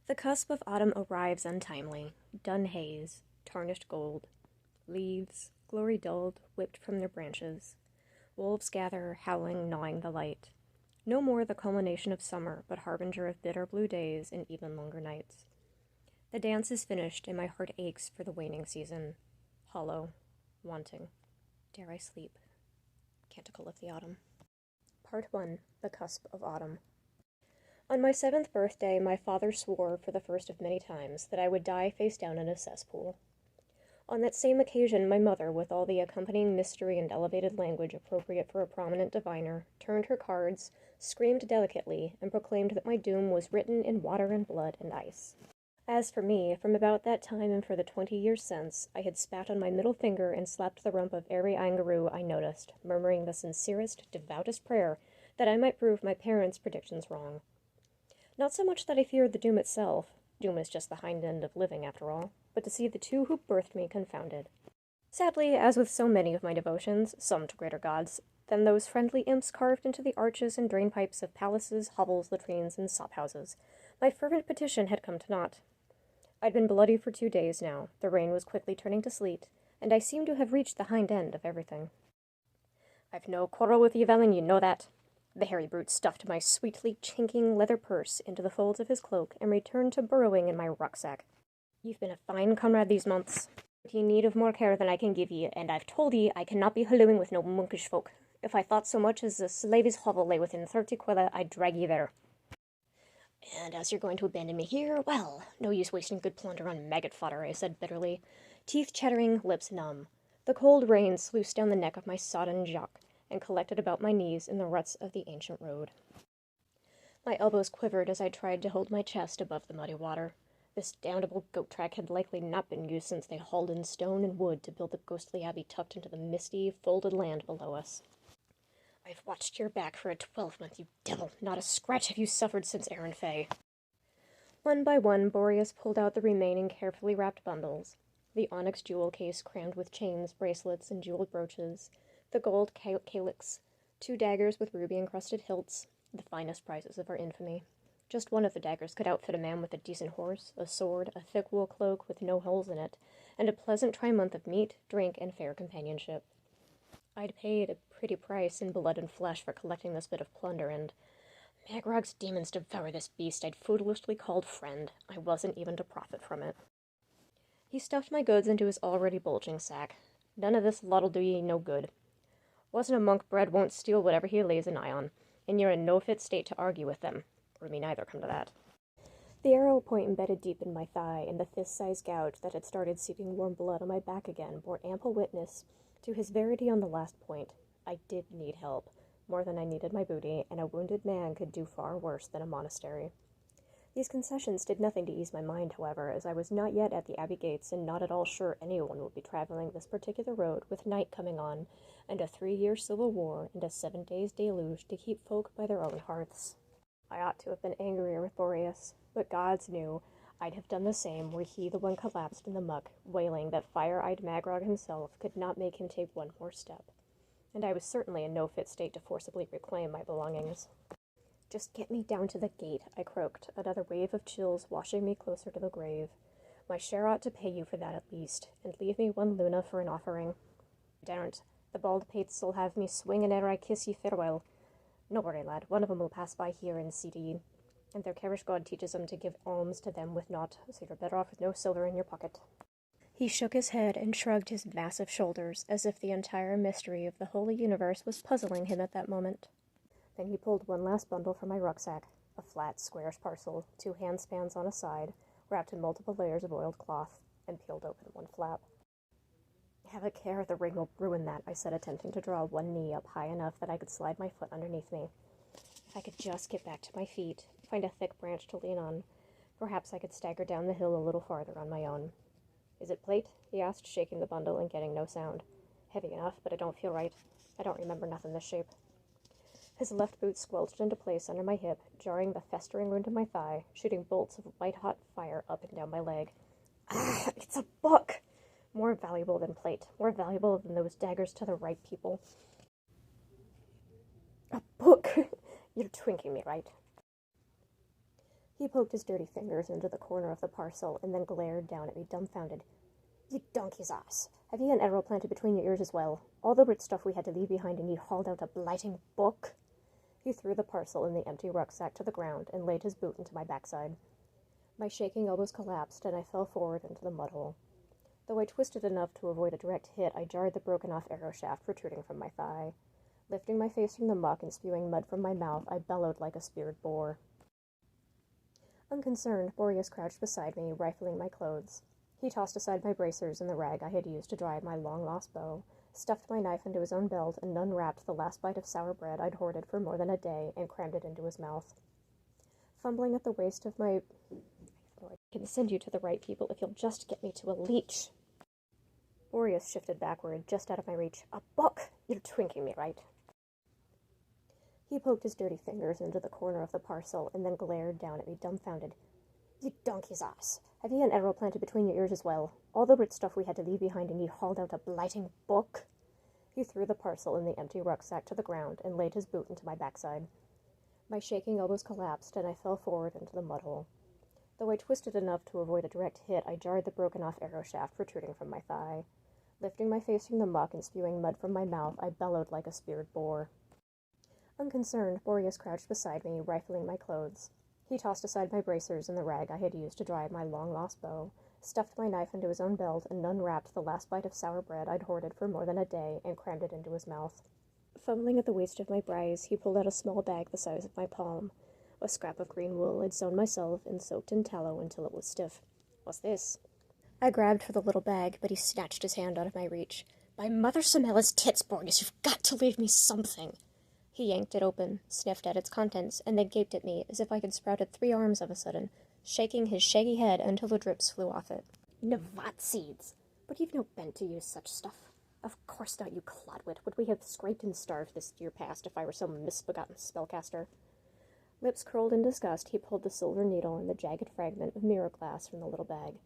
The cusp of autumn arrives untimely, dun haze, tarnished gold, leaves, glory dulled, whipped from their branches. Wolves gather, howling, gnawing the light. No more the culmination of summer, but harbinger of bitter blue days and even longer nights. The dance is finished, and my heart aches for the waning season. Hollow, wanting. Dare I sleep? Canticle of the Autumn. Part 1. The Cusp of Autumn. On my 7th birthday, my father swore, for the first of many times, that I would die face down in a cesspool. On that same occasion, my mother, with all the accompanying mystery and elevated language appropriate for a prominent diviner, turned her cards, screamed delicately, and proclaimed that my doom was written in water and blood and ice. As for me, from about that time and for the 20 years since, I had spat on my middle finger and slapped the rump of every angaroo I noticed, murmuring the sincerest, devoutest prayer that I might prove my parents' predictions wrong. Not so much that I feared the doom itself — doom is just the hind end of living, after all — but to see the two who birthed me confounded. Sadly, as with so many of my devotions, some to greater gods than those friendly imps carved into the arches and drain-pipes of palaces, hovels, latrines, and sop-houses, my fervent petition had come to naught. I'd been bloody for 2 days now, the rain was quickly turning to sleet, and I seemed to have reached the hind end of everything. "I've no quarrel with ye, Velen, you know that." The hairy brute stuffed my sweetly chinking leather purse into the folds of his cloak and returned to burrowing in my rucksack. "You've been a fine comrade these months, but ye need of more care than I can give ye, and I've told ye I cannot be hallooing with no monkish folk. If I thought so much as the slave's hovel lay within 30 quilla, I'd drag ye there. And as you're going to abandon me here, well, no use wasting good plunder on maggot fodder," I said bitterly, teeth chattering, lips numb. The cold rain sluiced down the neck of my sodden jock and collected about my knees in the ruts of the ancient road. My elbows quivered as I tried to hold my chest above the muddy water. This damnable goat track had likely not been used since they hauled in stone and wood to build the ghostly abbey tucked into the misty, folded land below us. "I've watched your back for a 12-month, you devil. Not a scratch have you suffered since Aaron Fay." One by one, Boreas pulled out the remaining carefully wrapped bundles. The onyx jewel case crammed with chains, bracelets, and jeweled brooches, the gold calyx, 2 daggers with ruby-encrusted hilts, the finest prizes of our infamy. Just one of the daggers could outfit a man with a decent horse, a sword, a thick wool cloak with no holes in it, and a pleasant tri-month of meat, drink, and fair companionship. I'd paid a pretty price in blood and flesh for collecting this bit of plunder, and Magrog's demons devour this beast I'd foolishly called friend. I wasn't even to profit from it. He stuffed my goods into his already bulging sack. "None of this lot'll do ye no good. Wasn't a monk bred won't steal whatever he lays an eye on, and you're in no fit state to argue with them. Or me neither, come to that." The arrow point embedded deep in my thigh, and the fist-sized gouge that had started seeping warm blood on my back again bore ample witness to his verity on the last point. I did need help, more than I needed my booty, and a wounded man could do far worse than a monastery. These concessions did nothing to ease my mind, however, as I was not yet at the abbey gates, and not at all sure anyone would be traveling this particular road with night coming on, and a 3-year civil war, and a 7 days deluge to keep folk by their own hearths. I ought to have been angrier with Boreas, but gods knew I'd have done the same were he the one collapsed in the muck, wailing that fire-eyed Magrog himself could not make him take one more step. And I was certainly in no fit state to forcibly reclaim my belongings. "Just get me down to the gate," I croaked, another wave of chills washing me closer to the grave. "My share ought to pay you for that at least, and leave me 1 luna for an offering." "Daren't. The bald pates''ll have me swinging ere I kiss ye farewell. No worry, lad, one of 'em will pass by here and see to ye. And their Kerish god teaches 'em to give alms to them with naught, so you're better off with no silver in your pocket." He shook his head and shrugged his massive shoulders, as if the entire mystery of the holy universe was puzzling him at that moment. Then he pulled one last bundle from my rucksack, a flat, squarish parcel, 2 handspans on a side, wrapped in multiple layers of oiled cloth, and peeled open one flap. "Have a care, the ring will ruin that," I said, attempting to draw one knee up high enough that I could slide my foot underneath me. If I could just get back to my feet, find a thick branch to lean on, perhaps I could stagger down the hill a little farther on my own. "Is it plate?" he asked, shaking the bundle and getting no sound. "Heavy enough, but it don't feel right. I don't remember nothing this shape." His left boot squelched into place under my hip, jarring the festering wound in my thigh, shooting bolts of white-hot fire up and down my leg. "Ah, it's a book! More valuable than plate, more valuable than those daggers to the right people." "A book! You're twinking me, right?" He poked his dirty fingers into the corner of the parcel and then glared down at me, dumbfounded. You donkey's ass. Have you an arrow planted between your ears as well? All the rich stuff we had to leave behind, and you hauled out a blighting book? He threw the parcel in the empty rucksack to the ground and laid his boot into my backside. My shaking elbows collapsed, and I fell forward into the mud hole. Though I twisted enough to avoid a direct hit, I jarred the broken-off arrow shaft protruding from my thigh. Lifting my face from the muck and spewing mud from my mouth, I bellowed like a speared boar. Unconcerned, Boreas crouched beside me, rifling my clothes. He tossed aside my bracers and the rag I had used to dry my long-lost bow, stuffed my knife into his own belt, and unwrapped the last bite of sour bread I'd hoarded for more than a day and crammed it into his mouth. Fumbling at the waist of my... I can send you to the right people if you'll just get me to a leech. Boreas shifted backward, just out of my reach. A book! You're twinking me, right? He poked his dirty fingers into the corner of the parcel and then glared down at me, dumbfounded. You donkey's ass. Have you an arrow planted between your ears as well? All the rich stuff we had to leave behind, and you hauled out a blighting book? He threw the parcel in the empty rucksack to the ground and laid his boot into my backside. My shaking elbows collapsed, and I fell forward into the mud hole. Though I twisted enough to avoid a direct hit, I jarred the broken-off arrow shaft protruding from my thigh. Lifting my face from the muck and spewing mud from my mouth, I bellowed like a speared boar. Unconcerned, Boreas crouched beside me, rifling my clothes. He tossed aside my bracers and the rag I had used to dry my long-lost bow, stuffed my knife into his own belt, and unwrapped the last bite of sour bread I'd hoarded for more than a day and crammed it into his mouth. Fumbling at the waist of my brise, he pulled out a small bag the size of my palm. A scrap of green wool I'd sewn myself and soaked in tallow until it was stiff. What's this? I grabbed for the little bag, but he snatched his hand out of my reach. By Mother Samella's tits, Boreas, you've got to leave me something. He yanked it open, sniffed at its contents, and then gaped at me as if I had sprouted 3 arms of a sudden, shaking his shaggy head until the drips flew off it. Navat seeds! But you've no bent to use such stuff. Of course not, you clodwit. Would we have scraped and starved this year past if I were some misbegotten spellcaster? Lips curled in disgust, he pulled the silver needle and the jagged fragment of mirror glass from the little bag.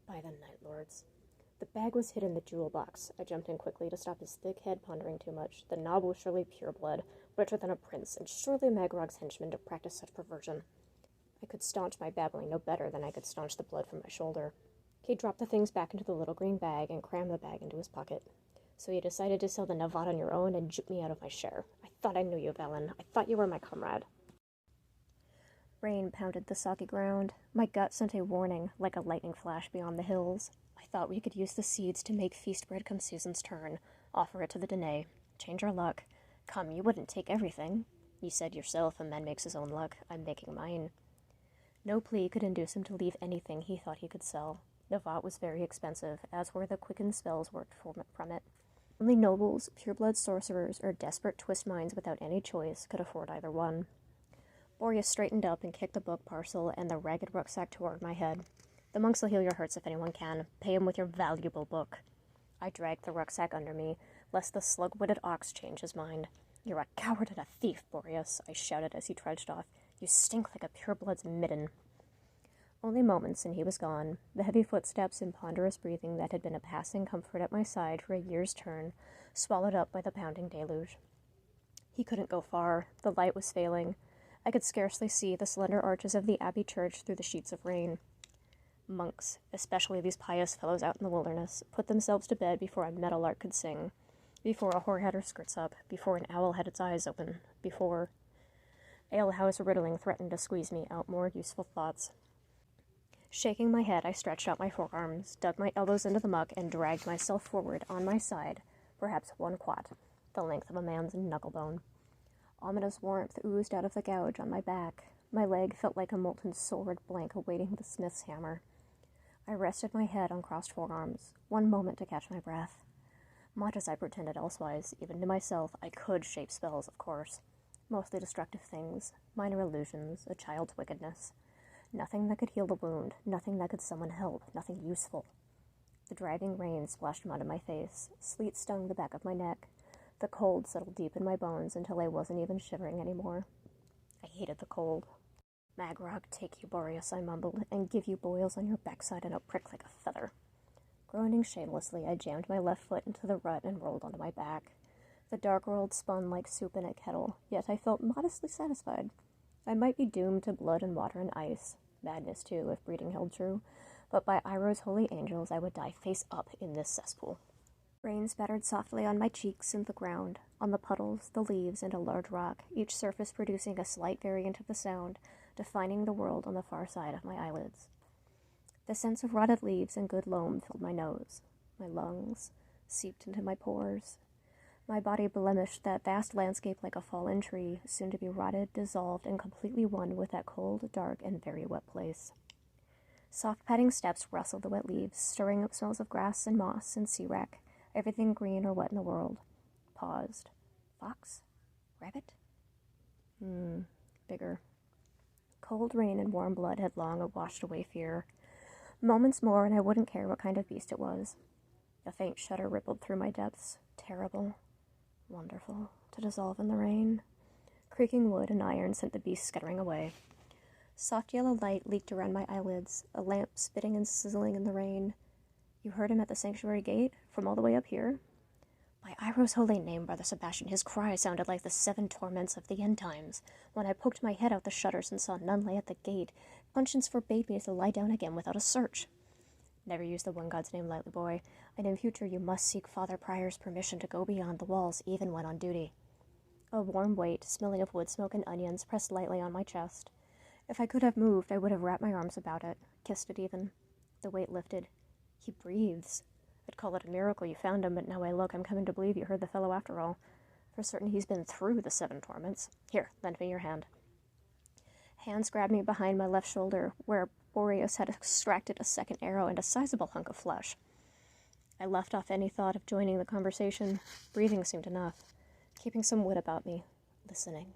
By the Night Lords. The bag was hid in the jewel box. I jumped in quickly to stop his thick head pondering too much. The knob was surely pure blood, richer than a prince, and surely Magrog's henchman to practice such perversion. I could staunch my babbling no better than I could staunch the blood from my shoulder. He dropped the things back into the little green bag and crammed the bag into his pocket. So you decided to sell the Navat on your own and juke me out of my share. I thought I knew you, Velen. I thought you were my comrade. Rain pounded the soggy ground. My gut sent a warning, like a lightning flash beyond the hills. I thought we could use the seeds to make feast bread come Susan's turn. Offer it to the Danae. Change our luck. Come, you wouldn't take everything. You said yourself, a man makes his own luck. I'm making mine. No plea could induce him to leave anything he thought he could sell. Navat was very expensive, as were the quickened spells worked from it. Only nobles, pureblood sorcerers, or desperate twist minds without any choice could afford either one. Boreas straightened up and kicked the book parcel and the ragged rucksack toward my head. The monks will heal your hurts if anyone can. Pay him with your valuable book. I dragged the rucksack under me, lest the slug-witted ox change his mind. You're a coward and a thief, Boreas, I shouted as he trudged off. You stink like a pureblood's midden. Only moments, and he was gone. The heavy footsteps and ponderous breathing that had been a passing comfort at my side for a year's turn, swallowed up by the pounding deluge. He couldn't go far. The light was failing. I could scarcely see the slender arches of the abbey church through the sheets of rain. Monks, especially these pious fellows out in the wilderness, put themselves to bed before a meadowlark could sing, before a whore had her skirts up, before an owl had its eyes open, before... Alehouse riddling threatened to squeeze me out more useful thoughts. Shaking my head, I stretched out my forearms, dug my elbows into the muck, and dragged myself forward on my side, perhaps 1 quat, the length of a man's knucklebone. Ominous warmth oozed out of the gouge on my back. My leg felt like a molten sword blank awaiting the smith's hammer. I rested my head on crossed forearms, 1 moment to catch my breath. Much as I pretended elsewise, even to myself, I could shape spells, of course. Mostly destructive things, minor illusions, a child's wickedness. Nothing that could heal the wound, nothing that could summon help, nothing useful. The driving rain splashed mud in my face. Sleet stung the back of my neck. The cold settled deep in my bones until I wasn't even shivering anymore. I hated the cold. Magrog, take you, Boreas, I mumbled, and give you boils on your backside and a prick like a feather. Groaning shamelessly, I jammed my left foot into the rut and rolled onto my back. The dark world spun like soup in a kettle, yet I felt modestly satisfied. I might be doomed to blood and water and ice, Madness, too, if breeding held true. But by Iroh's holy angels, I would die face up in this cesspool. Rain spattered softly on my cheeks and the ground, on the puddles, the leaves, and a large rock, each surface producing a slight variant of the sound, defining the world on the far side of my eyelids. The sense of rotted leaves and good loam filled my nose. My lungs seeped into my pores. My body blemished that vast landscape like a fallen tree, soon to be rotted, dissolved, and completely one with that cold, dark, and very wet place. Soft padding steps rustled the wet leaves, stirring up smells of grass and moss and sea wrack, everything green or wet in the world. Paused. Fox? Rabbit? Bigger. Cold rain and warm blood had long washed away fear. Moments more and I wouldn't care what kind of beast it was. A faint shudder rippled through my depths. Terrible. Wonderful. To dissolve in the rain. Creaking wood and iron sent the beast scuttering away. Soft yellow light leaked around my eyelids, a lamp spitting and sizzling in the rain. You heard him at the sanctuary gate, from all the way up here? By Iroh's holy name, Brother Sebastian, his cry sounded like the 7 torments of the end times. When I poked my head out the shutters and saw none lay at the gate, conscience forbade me to lie down again without a search. Never use the one God's name lightly, boy, and in future you must seek Father Prior's permission to go beyond the walls, even when on duty. A warm weight, smelling of wood smoke and onions, pressed lightly on my chest. If I could have moved, I would have wrapped my arms about it, kissed it even. The weight lifted. He breathes. I'd call it a miracle you found him, but now I look, I'm coming to believe you heard the fellow after all. For certain he's been through the 7 torments. Here, lend me your hand. Hands grabbed me behind my left shoulder, where Boreas had extracted a second arrow and a sizable hunk of flesh. I left off any thought of joining the conversation. Breathing seemed enough. Keeping some wood about me. Listening.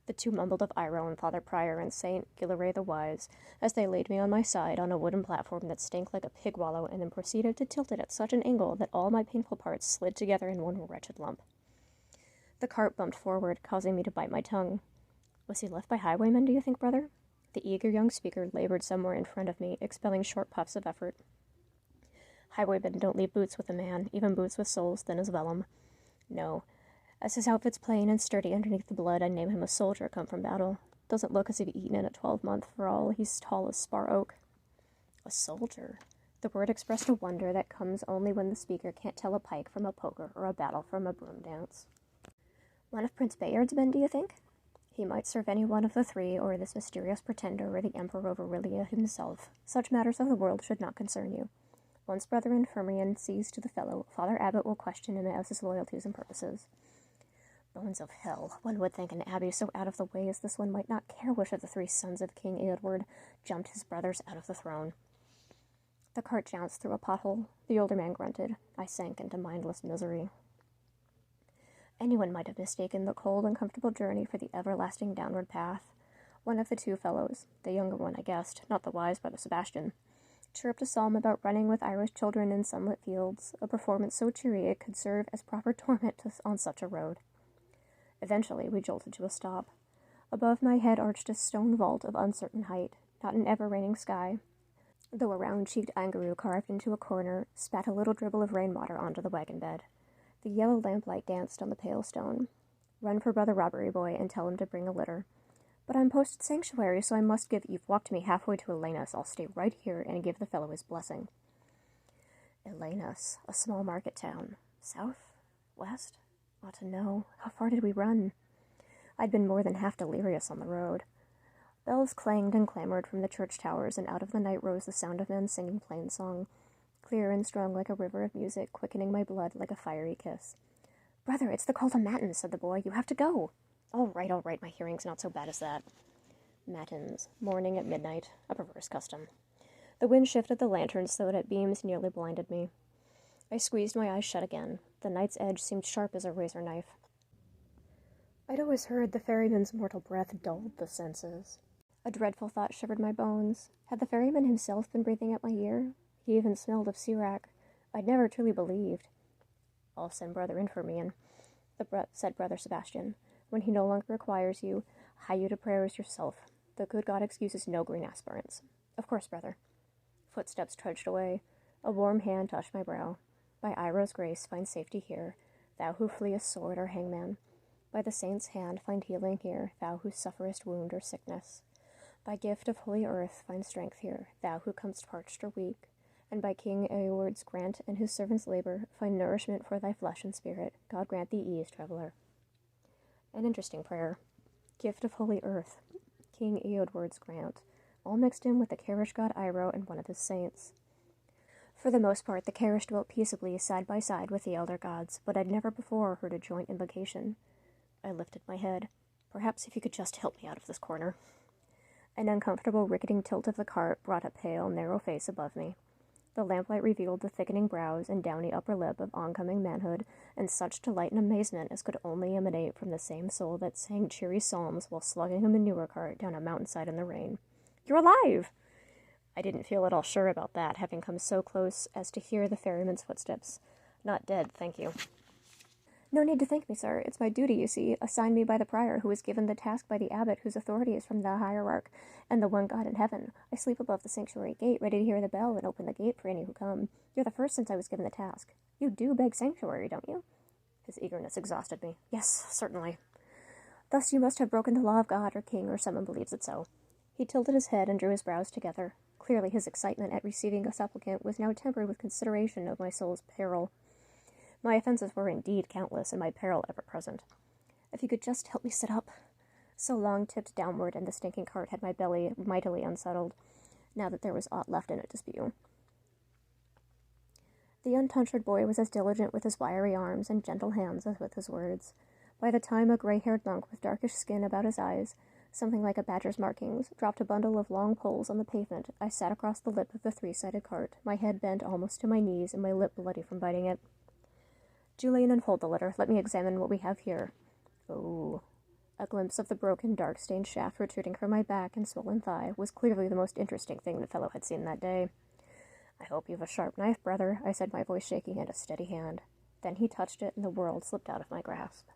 The 2 mumbled of Iroh and Father Prior and Saint Gilray the Wise, as they laid me on my side on a wooden platform that stank like a pig wallow, and then proceeded to tilt it at such an angle that all my painful parts slid together in one wretched lump. The cart bumped forward, causing me to bite my tongue. Was he left by highwaymen, do you think, brother? The eager young speaker labored somewhere in front of me, expelling short puffs of effort. Highwaymen don't leave boots with a man, even boots with soles thin as vellum. No. As his outfit's plain and sturdy underneath the blood, I'd name him a soldier come from battle. Doesn't look as if he'd eaten in a 12-month, for all he's tall as spar oak. A soldier. The word expressed a wonder that comes only when the speaker can't tell a pike from a poker or a battle from a broom dance. One of Prince Bayard's men, do you think? He might serve any one of the 3, or this mysterious pretender, or the Emperor of Aurelia himself. Such matters of the world should not concern you. Once Brother Infirmian sees to the fellow, Father Abbot will question him as his loyalties and purposes. Bones of hell, one would think an abbey so out of the way as this one might not care which of the 3 sons of King Edward jumped his brothers out of the throne. The cart jounced through a pothole. The older man grunted. I sank into mindless misery. Anyone might have mistaken the cold, uncomfortable journey for the everlasting downward path. One of the 2 fellows, the younger one, I guessed, not the wise Brother Sebastian, chirped a psalm about running with Irish children in sunlit fields, a performance so cheery it could serve as proper torment on such a road. Eventually, we jolted to a stop. Above my head arched a stone vault of uncertain height, not an ever-raining sky, though a round-cheeked angaroo carved into a corner spat a little dribble of rainwater onto the wagon bed. The yellow lamplight danced on the pale stone. Run for Brother Robbery Boy and tell him to bring a litter. But I'm posted sanctuary, so I must give. You've walked me halfway to Elenas. I'll stay right here and give the fellow his blessing. Elenas, a small market town. South? West? Ought to know. How far did we run? I'd been more than half delirious on the road. Bells clanged and clamored from the church towers, and out of the night rose the sound of men singing plain song, clear and strong like a river of music, quickening my blood like a fiery kiss. Brother, it's the call to matins, said the boy. You have to go. All right, my hearing's not so bad as that. Matins, morning at midnight, a perverse custom. The wind shifted the lanterns so that beams nearly blinded me. I squeezed my eyes shut again. The night's edge seemed sharp as a razor knife. I'd always heard the ferryman's mortal breath dulled the senses. A dreadful thought shivered my bones. Had the ferryman himself been breathing at my ear? He even smelled of sea-wrack. I'd never truly believed. I'll send Brother Infirmian, said Brother Sebastian. When he no longer requires you, hie you to prayers yourself. The good God excuses no green aspirants. Of course, brother. Footsteps trudged away. A warm hand touched my brow. By Iroh's grace, find safety here, thou who fleest sword or hangman. By the saint's hand, find healing here, thou who sufferest wound or sickness. By gift of holy earth find strength here, thou who comest parched or weak, and by King Eoward's grant and his servant's labor find nourishment for thy flesh and spirit. God grant thee ease, traveler. An interesting prayer. Gift of holy earth, King Eoward's grant, all mixed in with the Carish god Iroh and one of his saints. For the most part, the Carish dwelt peaceably side by side with the elder gods, but I'd never before heard a joint invocation. I lifted my head. Perhaps if you could just help me out of this corner. An uncomfortable ricketing tilt of the cart brought a pale, narrow face above me. The lamplight revealed the thickening brows and downy upper lip of oncoming manhood, and such delight and amazement as could only emanate from the same soul that sang cheery psalms while slugging a manure cart down a mountainside in the rain. "You're alive!" I didn't feel at all sure about that, having come so close as to hear the ferryman's footsteps. "Not dead, thank you." "No need to thank me, sir. It's my duty, you see, assigned me by the prior, who was given the task by the abbot, whose authority is from the hierarch and the one God in heaven. I sleep above the sanctuary gate, ready to hear the bell and open the gate for any who come. You're the first since I was given the task. You do beg sanctuary, don't you?" His eagerness exhausted me. "Yes, certainly." "Thus you must have broken the law of God or king, or someone believes it so." He tilted his head and drew his brows together. Clearly his excitement at receiving a supplicant was now tempered with consideration of my soul's peril. My offenses were indeed countless, and my peril ever present. "If you could just help me sit up." So long tipped downward, and the stinking cart had my belly mightily unsettled, now that there was aught left in it to spew. The untutored boy was as diligent with his wiry arms and gentle hands as with his words. By the time a gray-haired monk with darkish skin about his eyes, something like a badger's markings, dropped a bundle of long poles on the pavement, I sat across the lip of the three-sided cart, my head bent almost to my knees and my lip bloody from biting it. "Julian, unfold the letter. Let me examine what we have here." Oh. A glimpse of the broken, dark-stained shaft protruding from my back and swollen thigh was clearly the most interesting thing the fellow had seen that day. "I hope you've a sharp knife, brother," I said, my voice shaking at a steady hand. Then he touched it, and the world slipped out of my grasp.